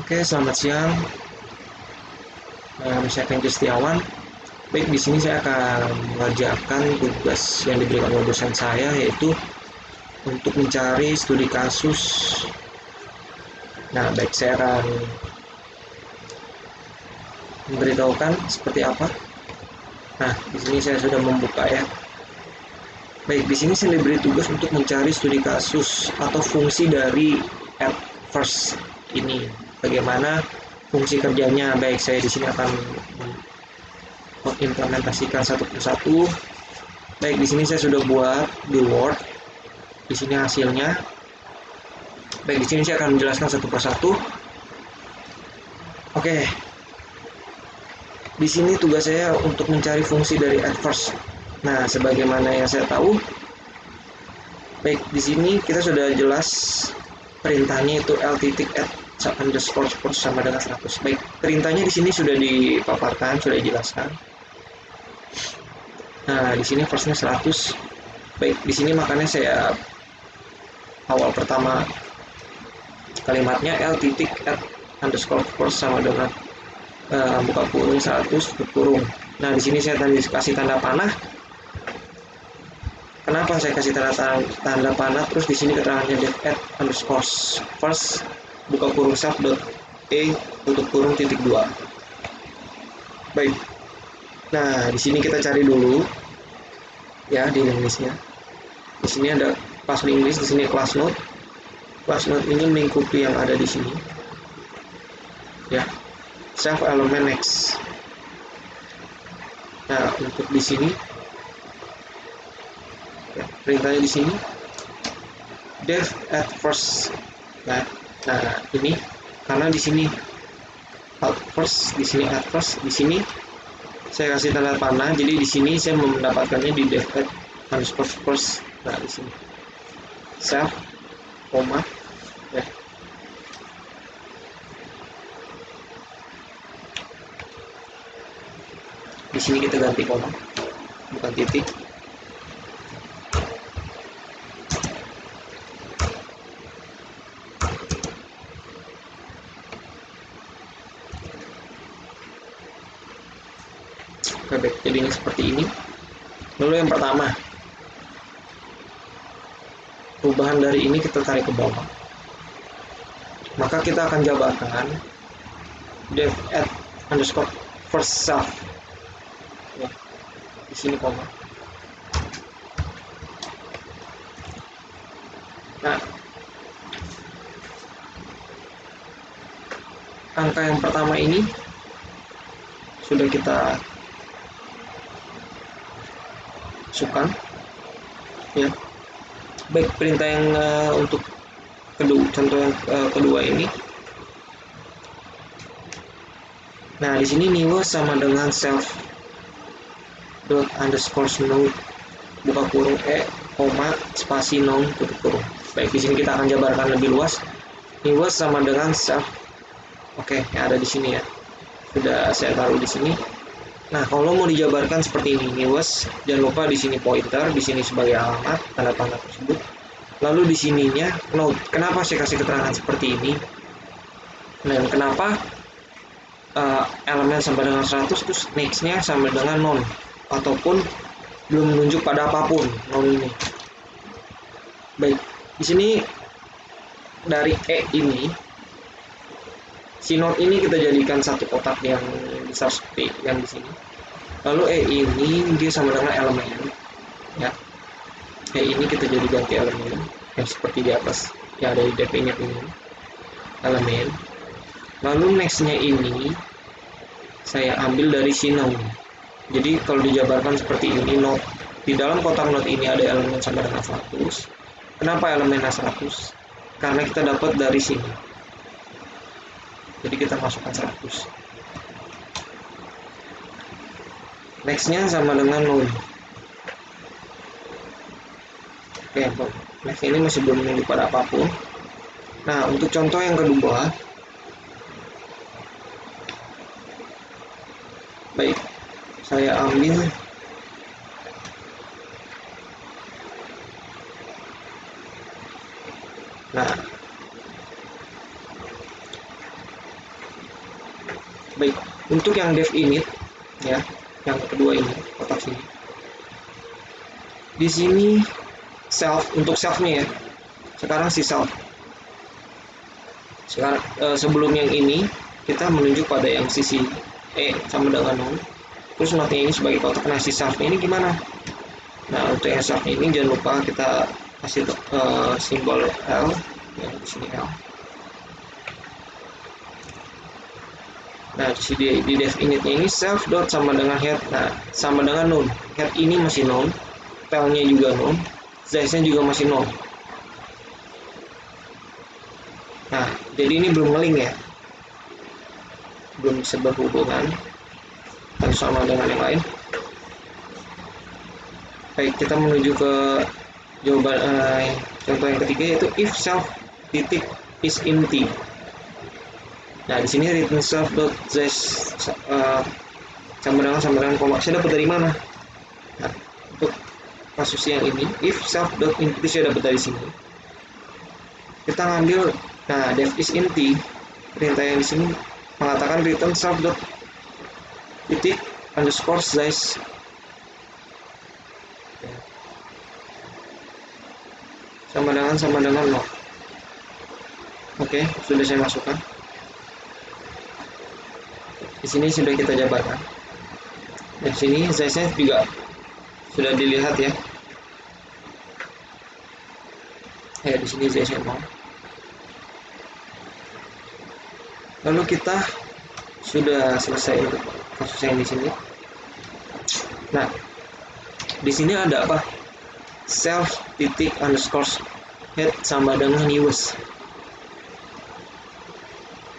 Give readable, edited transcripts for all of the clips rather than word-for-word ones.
Oke, selamat siang. Saya Kenji Setiawan. Baik, di sini saya akan mengerjakan tugas yang diberikan oleh dosen saya, yaitu untuk mencari studi kasus. Nah, baik, saya akan memberitahukan seperti apa. Nah, di sini saya sudah membuka ya. Baik, di sini saya diberi tugas untuk mencari studi kasus atau fungsi dari adverse ini. Bagaimana fungsi kerjanya? Baik, saya di sini akan mengimplementasikan satu persatu. Baik, di sini saya sudah buat di Word. Di sini hasilnya. Baik, di sini saya akan menjelaskan satu persatu. Oke. Di sini tugas saya untuk mencari fungsi dari adverse. Nah, sebagaimana yang saya tahu, baik, di sini kita sudah jelas perintahnya itu L titik at underscore sama dengan 100. Baik, perintahnya di sini sudah dipaparkan, sudah dijelaskan. Nah, di sini first-nya 100. Baik, di sini makanya saya awal pertama kalimatnya L titik at underscore first sama dengan buka kurung 100 tutup kurung. Nah, di sini saya kasih tanda panah. Kenapa saya kasih tanda panah? Terus di sini keterangannya def at underscore first buka kurung sub dot e tutup kurung titik 2. Baik. Nah, di sini kita cari dulu ya di Inggrisnya. Di sini ada kelas Inggris, di sini class note. Class note ini melingkupi yang ada di sini. Ya. Self element next. Nah, untuk di sini ya, perintahnya di sini def at first. Nah, ini karena di sini at first, di sini at first, di sini saya kasih tanda panah, jadi di sini saya mendapatkannya di def at underscore first. Nah, di sini self koma ya. Di sini kita ganti koma, bukan titik. Oke, jadi ini seperti ini. Lalu yang pertama, perubahan dari ini kita tarik ke bawah. Maka kita akan jabarkan def at underscore first self. Ya, di sini koma. Nah, angka yang pertama ini sudah kita masukkan ya. Baik, perintah yang untuk contoh yang kedua ini. Nah, di sini newest sama dengan self dot underscore node buka kurung koma spasi noun tutup kurung. Baik, di sini kita akan jabarkan lebih luas. Newest sama dengan self. Oke, yang ada di sini ya. Sudah saya taruh di sini. Nah, kalau mau dijabarkan seperti ini, newest, jangan lupa di sini pointer, di sini sebagai alamat tanda panah tersebut. Lalu di sininya node. Kenapa saya kasih keterangan seperti ini? Dan kenapa elemen sampai dengan 100 terus next-nya sama dengan non ataupun belum menunjuk pada apapun non ini. Baik, di sini dari ini si node ini kita jadikan satu kotak yang besar seperti yang di sini. Lalu ini dia sama dengan elemen ya. Ini kita jadi ganti elemen yang seperti di atas yang ada di dp-nya ini elemen. Lalu next-nya ini saya ambil dari si node. Jadi kalau dijabarkan seperti ini, node di dalam kotak node ini ada elemen sama dengan 100. Kenapa elemennya 100? Karena kita dapat dari sini. Jadi kita masukkan 100. Next-nya sama dengan 0. Oke, next ini masih belum menunjuk pada apapun. Nah, untuk contoh yang kedua, baik, saya ambil Baik, untuk yang dev init ya, yang kedua ini kotak sini. Di sini self, untuk selfnya ya. Sekarang si self. Sekarang sebelum yang ini kita menuju pada yang sisi sama dengan 0. Terus notnya ini sebagai kotak. Nah, si selfnya ini gimana? Nah, untuk yang self ini jangan lupa kita kasih simbol L ya, di sini L. Nah, di dev initnya ini self dot sama dengan head. Nah, sama dengan none. Head ini masih none, tailnya juga none, size-nya juga masih none. Nah, jadi ini belum ngeling ya, belum bisa berhubungan harus sama dengan yang lain. Baik, kita menuju ke jawaban contoh yang ketiga, yaitu if self titik is empty. Nah, di sini return self dot size sama dengan koma. Saya dapat dari mana? Nah, untuk kasus yang ini, if self dot empty saya dapat dari sini. Kita ngambil, nah, def is empty, perintah yang di sini mengatakan return self dot titik underscore size. Sama dengan 0. Oke, sudah saya masukkan. Di sini sudah kita jabarkan. Di sini size-nya juga sudah dilihat ya. Di sini size-nya 0. Lalu kita sudah selesai untuk kasus yang di sini. Nah, di sini ada apa? Self titik underscore head sama dengan news.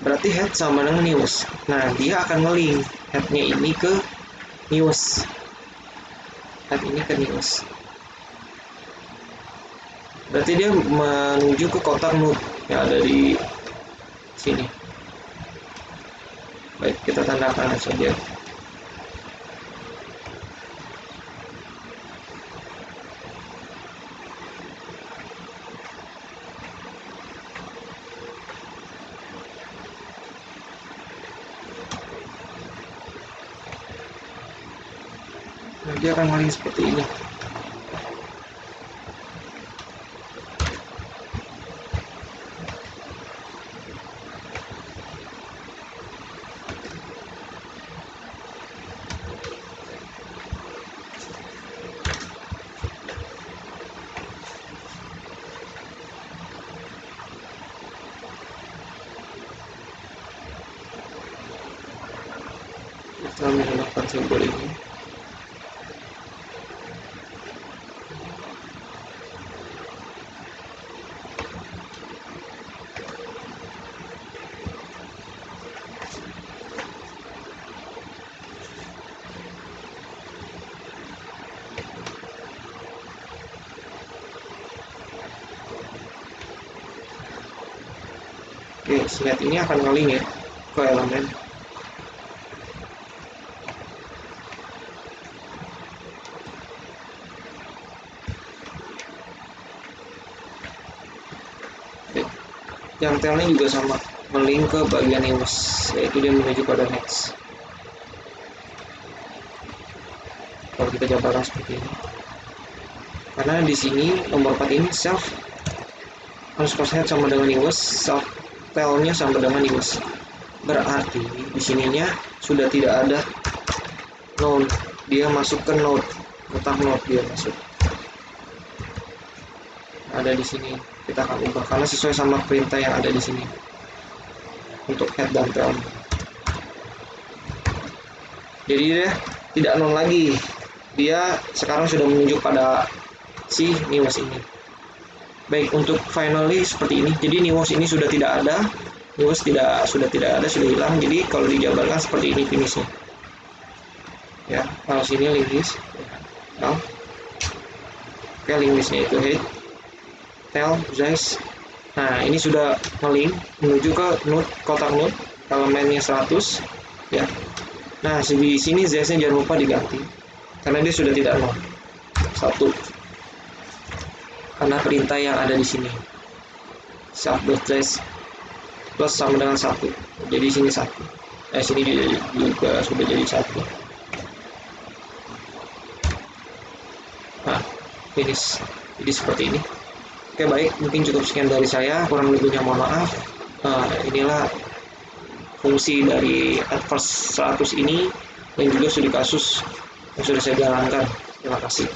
Berarti head sama dengan news. Nah, dia akan nge-link head-nya ini ke news. Head ini ke news. Berarti dia menuju ke kotak node yang ada di sini. Baik, kita tandakan saja. Nah, dia akan nge-link seperti ini. Kita menggunakan simbol ini. Oke, slide ini akan nge-link ya ke elemen. Oke. Yang tailnya juga sama, nge-link ke bagian news, yaitu dia menuju pada next. Kalau kita jabarkan seperti ini, karena di sini nomor 4 ini self underscore head sama dengan news, self tailnya sama dengan news. Berarti di sininya sudah tidak ada node, dia masuk ke node, kotak node dia masuk. Ada di sini, kita akan ubah karena sesuai sama perintah yang ada di sini untuk head dan tail. Jadi dia tidak node lagi, dia sekarang sudah menunjuk pada si news ini. Baik, untuk finally seperti ini. Jadi news ini sudah tidak ada, news sudah tidak ada, sudah hilang. Jadi kalau dijabarkan seperti ini finishnya. Ya, kalau sini link list. Nah, oke, link listnya itu head, tail, size. Nah, ini sudah nge-link menuju ke node, kotak node, elemennya 100 ya. Nah, di sini size-nya jangan lupa diganti karena dia sudah tidak nol 1. Karena perintah yang ada di sini self.size plus sama dengan 1, jadi sini 1. Sini juga sudah jadi satu. Nah, finish. Jadi seperti ini. Oke, baik, mungkin cukup sekian dari saya, kurang lebihnya mohon maaf. Inilah fungsi dari Adverse 100 ini dan juga studi kasus yang sudah saya jalankan. Terima kasih.